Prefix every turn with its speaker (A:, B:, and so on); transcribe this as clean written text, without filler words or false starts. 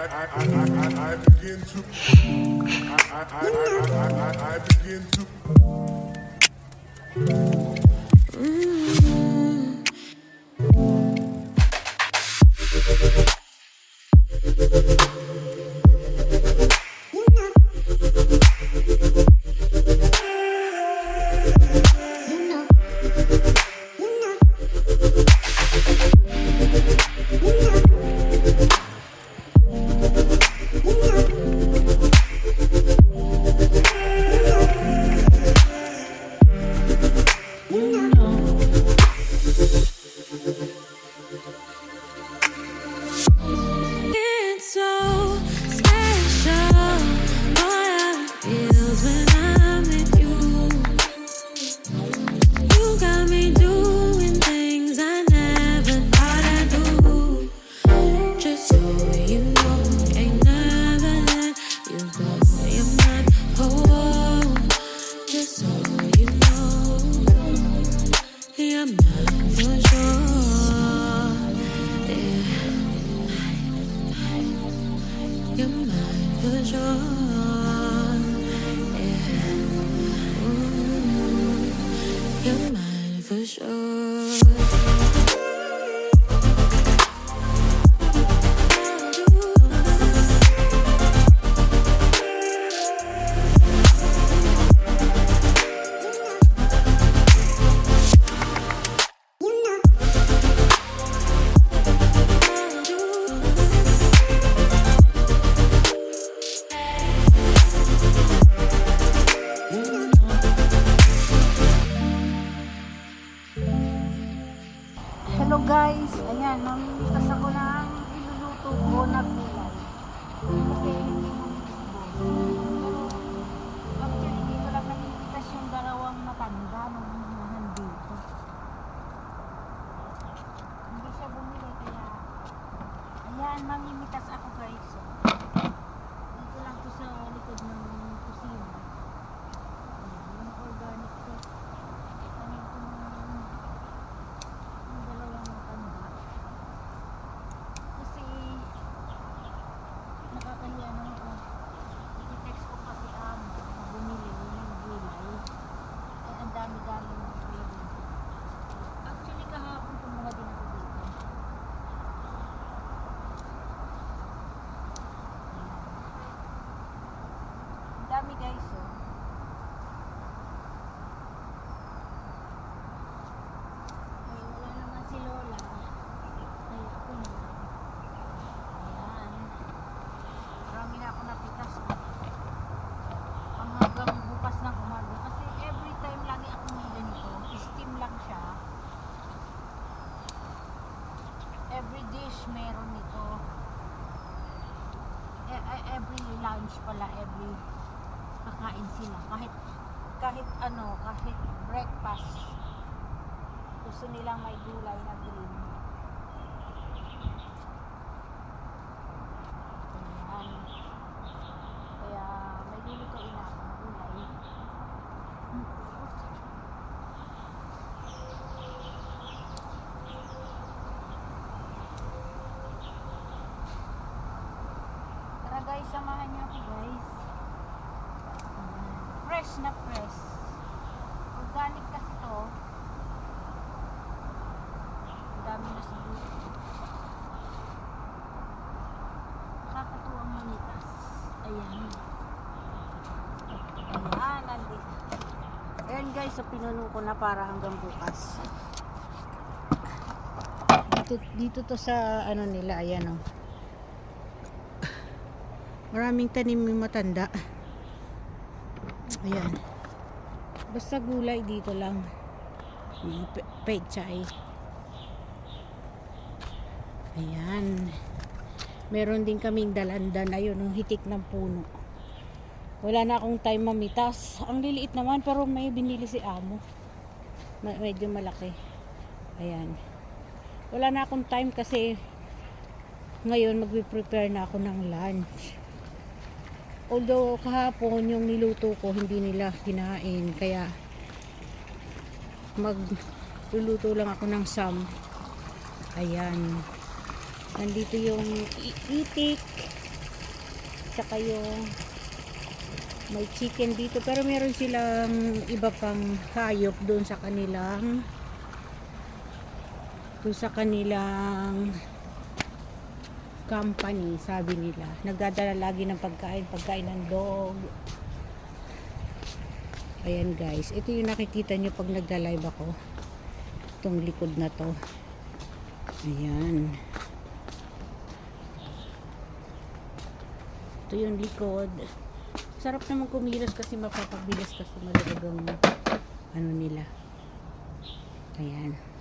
A: I begin to I begin to
B: It's so special. Boy, how it feels when I'm with you. You got me doing things I never thought I'd do. Just so you know, ain't never let you go. You're my whole. Just so you know, you're mine for sure. Yeah. You're mine for sure. Yeah. Ooh, you're mine for sure.
C: Hello guys, ayan, mamimitas ako ng iluluto ko na gulay. Kasi hindi mo pero actually dito lang namimitas yung dalawang matanda nung hinahan dito. Hindi siya bumili kaya ayan, mamimitas ako guys. Dito lang to sa likod ng kusina. Ayan, yung organic to. Ano itong dalawang matanda. Kasi nakakahiya naman ako. I-text ko kasi na bumili ng gulay. Ay ang dami-dami ng gulay. Actually kahapon kumuha din ako dito. Ang dami guys oh. Ay, wala naman si Lola. Ay, ako na. Ayan. Marami na ako napitas. Hanggang bukas ng umaga. Kasi every time lagi ako may ganito. Steam lang siya. Every dish meron nito. Every lunch pala. Every kakain sila. Kahit breakfast. Gusto nilang may gulay na green. Ayan. Kaya may lulutuin na akong gulay. Tara guys, samahan niyo ako guys. Ayan. Fresh na fresh. Organic kasi to. Ang dami na siguro. Nakakatuwang manitas. Ayan. Ayan, nandito. Ayan guys, so pinuno ko na para hanggang bukas. Dito to sa ano nila, ayan oh. Maraming tanim yung matanda. Ayan. Basta gulay dito lang. Pechay. Ayan. Meron din kaming dalandan. Ayun, yung hitik ng puno. Wala na akong time mamitas. Ang liliit naman, pero may binili si amo. Medyo malaki. Ayan. Wala na akong time kasi ngayon magpe-prepare na ako ng lunch. Although kahapon yung niluto ko hindi nila kinain, kaya magluluto lang ako ng Ayan. Nandito yung itik. saka yung may chicken dito, pero meron silang iba pang hayop doon sa kanilang company, sabi nila. Nagdadala lagi ng pagkain ng dog. Ayan guys, ito yung nakikita nyo pag nagda-live ako. Itong likod na to. Ayan. Ito yung likod. Sarap naman kumilos kasi mapapagbilas kasi malagang ano nila. Ayan.